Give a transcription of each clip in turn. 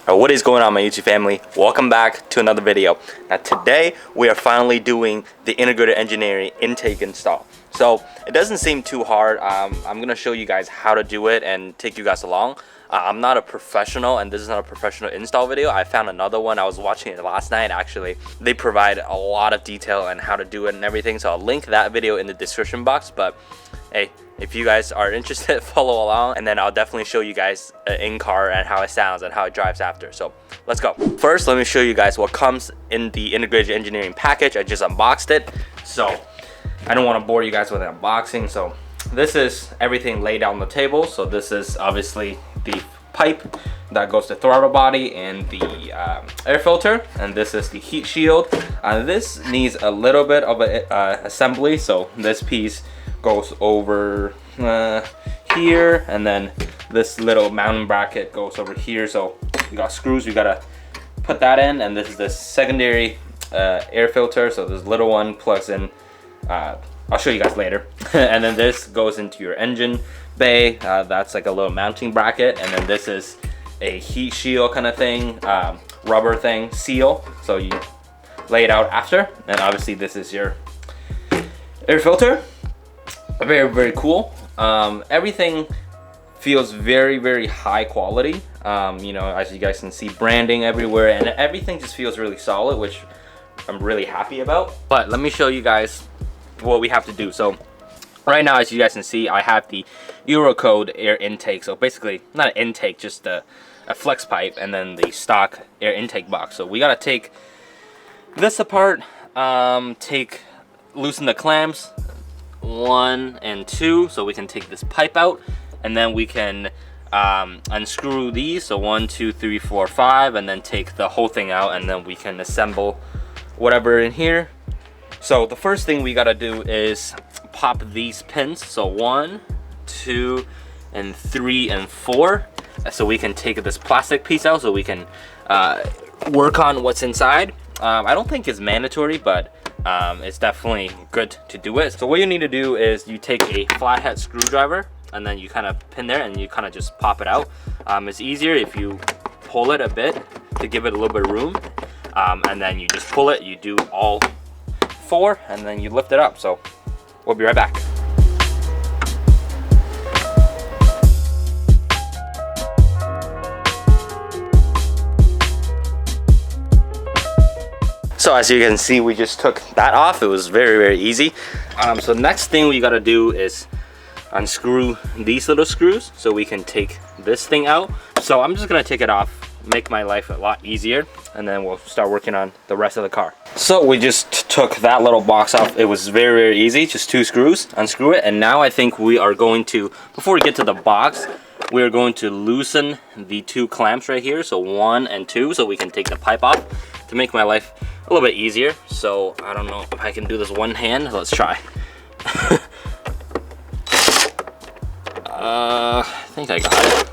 What is going on, my YouTube family? Welcome back to another video. Now today we are finally doing the integrated engineering intake install. So it doesn't seem too hard. I'm gonna show you guys how to do it and take you guys along. I'm not a professional, and this is not a professional install video. I found another one. I was watching it last night. Actually, they provide a lot of detail on how to do it and everything, so I'll link that video in the description box. But hey, if you guys are interested, follow along, and then I'll definitely show you guys in car and how it sounds and how it drives after. So let's go. First, let me show you guys what comes in the integrated engineering package. I just unboxed it, so I don't want to bore you guys with an unboxing. So this is everything laid out on the table. So this is obviously the pipe that goes to throttle body and the air filter, and this is the heat shield. This needs a little bit of a assembly. So this piece goes over here, and then this little mounting bracket goes over here. So we got screws, we gotta put that in, and this is the secondary air filter. So this little one plugs in, I'll show you guys later. And then this goes into your engine bay. That's like a little mounting bracket, and then this is a heat shield kind of thing, rubber thing, seal, so you lay it out after. And obviously this is your air filter. Very cool. Everything feels very high quality. You know, as you guys can see, branding everywhere, and everything just feels really solid, which I'm really happy about. But let me show you guys what we have to do. So right now, as you guys can see, I have the Eurocode air intake. So basically not an intake, just a flex pipe, and then the stock air intake box. So we gotta take this apart, loosen the clamps 1 and 2, so we can take this pipe out, and then we can unscrew these. So 1, 2, 3, 4, 5, and then take the whole thing out, and then we can assemble whatever in here. So the first thing we gotta do is pop these pins. So 1, 2, and 3, and 4. So we can take this plastic piece out, so we can work on what's inside. I don't think it's mandatory, but it's definitely good to do it. So what you need to do is you take a flathead screwdriver, and then you kind of pin there, and you kind of just pop it out. It's easier if you pull it a bit to give it a little bit of room, and then you just pull it. You do all 4, and then you lift it up. So we'll be right back. So as you can see, we just took that off. It was very easy. So next thing we gotta do is unscrew these little screws so we can take this thing out. So I'm just gonna take it off, make my life a lot easier, and then we'll start working on the rest of the car. So we just took that little box off. It was very easy, just 2 screws, unscrew it. And now I think we are going to, before we get to the box, we are going to loosen the 2 clamps right here, so 1 and 2, so we can take the pipe off to make my life a little bit easier. So I don't know if I can do this one hand. Let's try. I think I got it.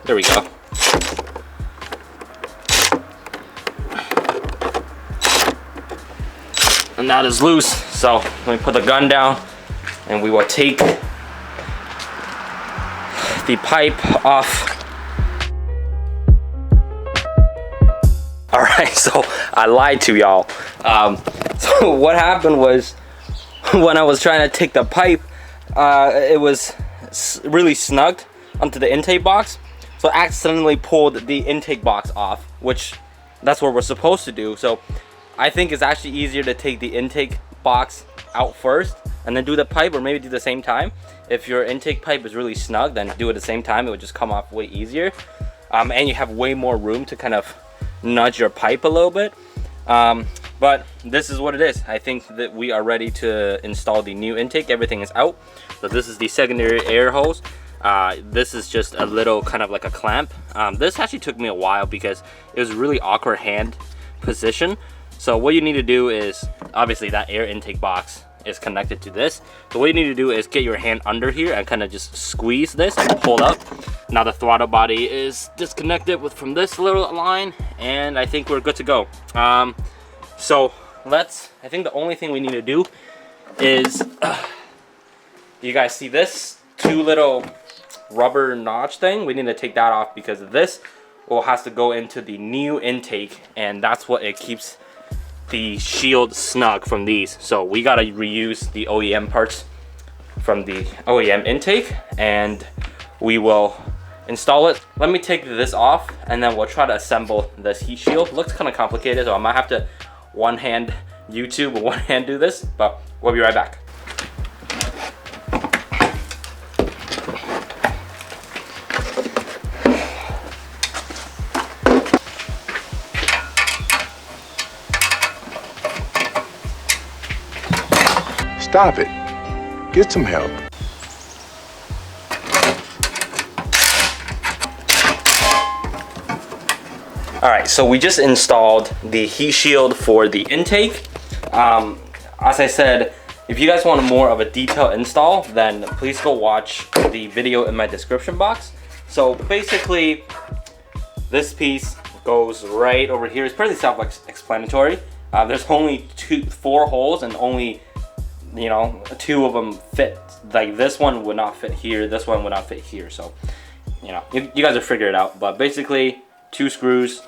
There we go. And that is loose. So let me put the gun down, and we will take the pipe off. Alright, so I lied to y'all. So what happened was, when I was trying to take the pipe, it was really snugged onto the intake box. So I accidentally pulled the intake box off, which that's what we're supposed to do. So I think it's actually easier to take the intake box out first and then do the pipe, or maybe do the same time. If your intake pipe is really snug, then do it at the same time. It would just come off way easier. And you have way more room to kind of nudge your pipe a little bit. But this is what it is. I think that we are ready to install the new intake. Everything is out. So this is the secondary air hose. This is just a little kind of like a clamp. This actually took me a while because it was really awkward hand position. So what you need to do is, obviously that air intake box is connected to this. So what you need to do is get your hand under here and kind of just squeeze this and pull up. Now the throttle body is disconnected from this little line, and I think we're good to go. So I think the only thing we need to do is, you guys see this? 2 little rubber notch thing, we need to take that off because this has to go into the new intake, and that's what it keeps the shield snug from these. So we gotta reuse the OEM parts from the OEM intake, and we will install it. Let me take this off, and then we'll try to assemble this heat shield. Looks kind of complicated, so I might have to one hand YouTube or one hand do this, but we'll be right back. Stop it. Get some help. All right, so we just installed the heat shield for the intake. As I said, if you guys want more of a detailed install, then please go watch the video in my description box. So basically, this piece goes right over here. It's pretty self-explanatory. There's only 4 holes, and only 2 of them fit. Like this one would not fit here, this one would not fit here. So you guys will figure it out. But basically 2 screws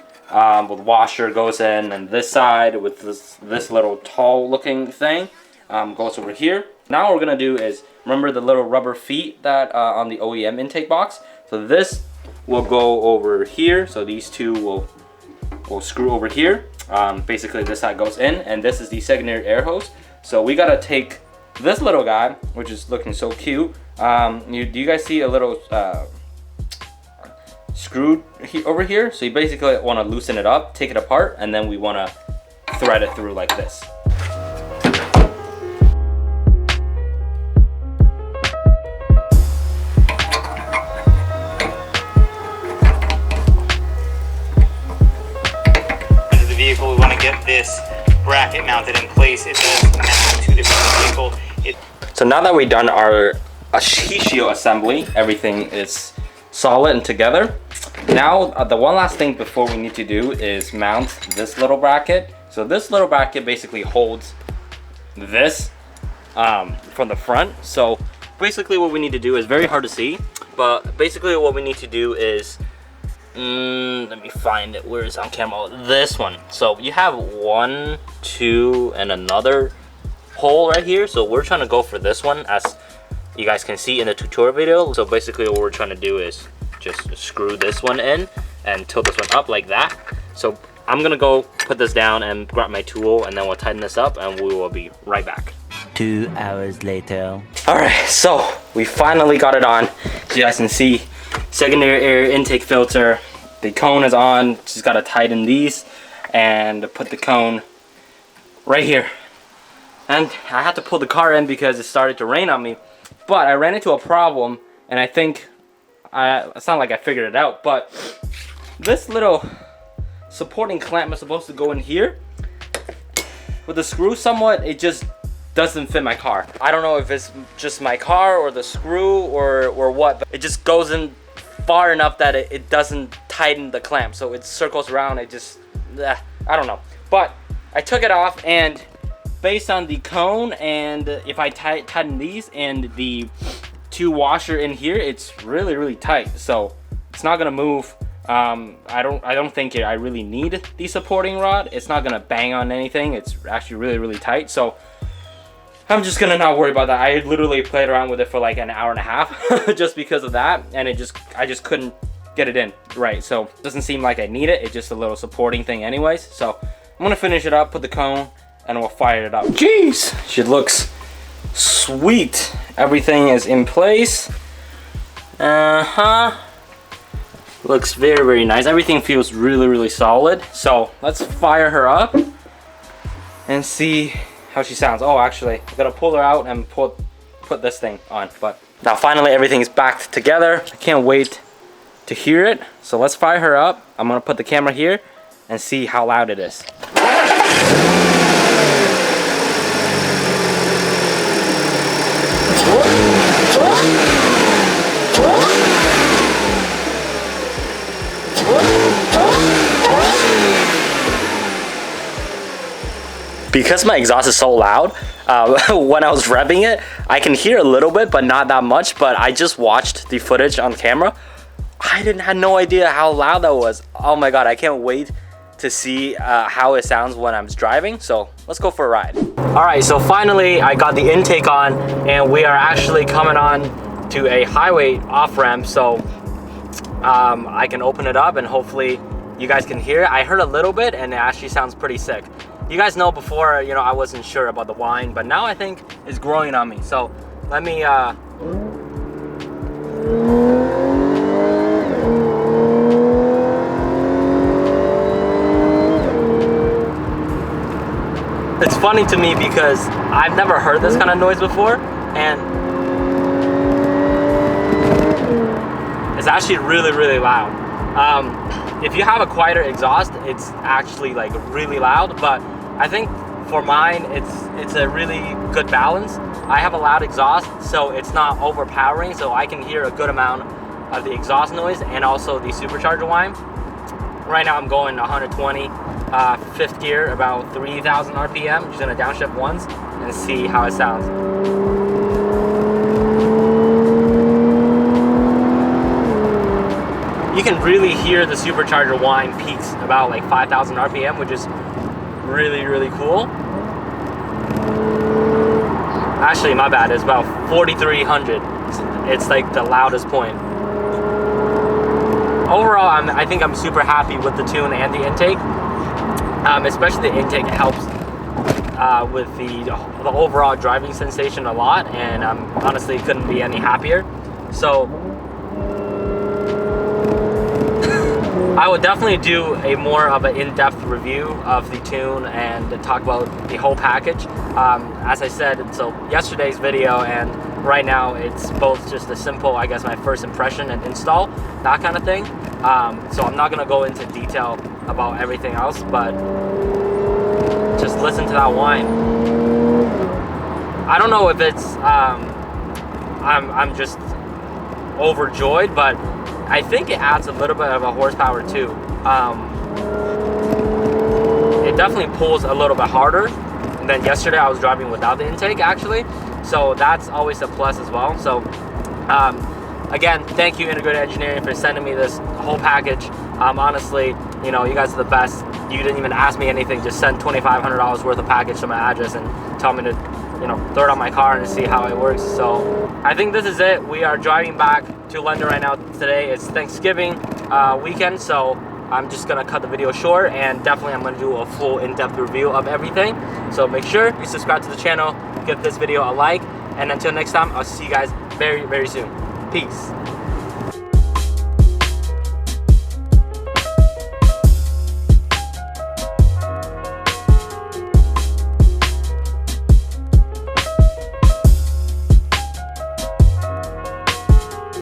with washer goes in, and this side with this little tall looking thing goes over here. Now what we're gonna do is, remember the little rubber feet that on the OEM intake box? So this will go over here. So these 2 will screw over here. Basically this side goes in, and this is the secondary air hose. So we gotta take this little guy, which is looking so cute. Do you guys see a little screw over here? So you basically want to loosen it up, take it apart, and then we want to thread it through like this. The vehicle, we want to get this bracket mounted in place. It does mount to the vehicle. So now that we've done our heat shield assembly, everything is solid and together. Now the one last thing before we need to do is mount this little bracket. So this little bracket basically holds this from the front. So basically what we need to do is very hard to see, but basically what we need to do is let me find it. Where is on camera? This one. So you have 1, 2, and another hole right here. So we're trying to go for this one, as you guys can see in the tutorial video. So basically what we're trying to do is just screw this one in and tilt this one up like that. So I'm gonna go put this down and grab my tool, and then we'll tighten this up, and we will be right back. 2 hours later. All right, so we finally got it on. As you guys can see, secondary air intake filter, the cone is on. Just gotta tighten these and put the cone right here. And I had to pull the car in because it started to rain on me, but I ran into a problem, and I think it's not like I figured it out, but this little supporting clamp is supposed to go in here. With the screw somewhat, it just doesn't fit my car. I don't know if it's just my car or the screw or what, but it just goes in far enough that it doesn't tighten the clamp. So it circles around, it just, I don't know. But I took it off, and based on the cone, and if I tighten these and the 2 washer in here, it's really tight. So it's not gonna move. I don't think I really need the supporting rod. It's not gonna bang on anything. It's actually really tight. So I'm just gonna not worry about that. I literally played around with it for like an hour and a half just because of that, and I just couldn't get it in right. So it doesn't seem like I need it. It's just a little supporting thing anyways. So I'm gonna finish it up, put the cone, and we'll fire it up. Jeez, she looks sweet. Everything is in place. Looks very nice. Everything feels really solid. So let's fire her up and see how she sounds. Oh, actually, I gotta pull her out and put this thing on. But now finally everything's back together. I can't wait to hear it. So let's fire her up. I'm gonna put the camera here and see how loud it is. because my exhaust is so loud, when I was revving it, I can hear a little bit, but not that much. But I just watched the footage on camera. I had no idea how loud that was. Oh my God, I can't wait to see how it sounds when I'm driving. So let's go for a ride. All right, so finally I got the intake on, and we are actually coming on to a highway off ramp. So I can open it up and hopefully you guys can hear it. I heard a little bit and it actually sounds pretty sick. You guys know before, you know, I wasn't sure about the whine, but now I think it's growing on me. So let me it's funny to me because I've never heard this kind of noise before, and it's actually really loud. If you have a quieter exhaust, it's actually like really loud, but I think for mine it's a really good balance. I have a loud exhaust, so it's not overpowering, so I can hear a good amount of the exhaust noise and also the supercharger whine. Right now I'm going 120, fifth gear, about 3,000 RPM. Just gonna downshift once and see how it sounds. You can really hear the supercharger whine peaks about like 5,000 RPM, which is really cool. Actually, my bad, it's about 4,300. It's like the loudest point. Overall, I think I'm super happy with the tune and the intake. Especially the intake helps with the overall driving sensation a lot, and honestly couldn't be any happier. So I would definitely do a more of an in-depth review of the tune and talk about the whole package. As I said, so yesterday's video and right now it's both just a simple, I guess, my first impression and install, that kind of thing. So I'm not gonna go into detail about everything else, but just listen to that whine. I don't know if it's I'm just overjoyed, but I think it adds a little bit of a horsepower too. It definitely pulls a little bit harder than yesterday. I was driving without the intake actually, so that's always a plus as well. So again, thank you Integrated Engineering for sending me this whole package. Honestly, you know, you guys are the best. You didn't even ask me anything, just send $2,500 worth of package to my address and tell me to, you know, throw it on my car and see how it works. So I think this is it. We are driving back to London right now. Today it's Thanksgiving weekend, so I'm just gonna cut the video short, and definitely I'm gonna do a full in-depth review of everything. So make sure you subscribe to the channel, give this video a like, and until next time, I'll see you guys very soon. Peace.